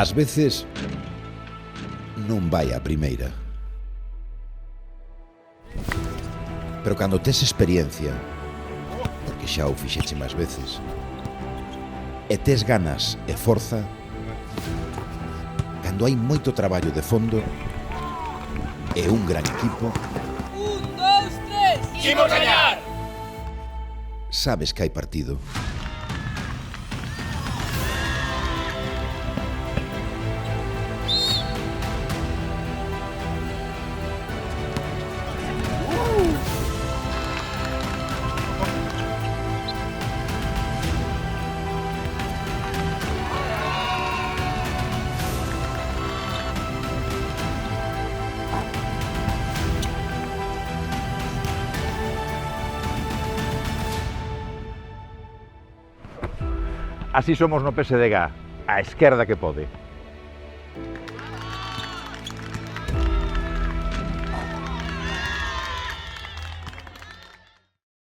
Ás veces non vai a primeira. Pero cando tes experiencia, porque xa o fixeche máis veces, e tes ganas e forza, cando hai moito traballo de fondo e un gran equipo, 1, 2, 3, imos gañar! sabes que hai partido. Así somos no PSDG, a esquerda que pode.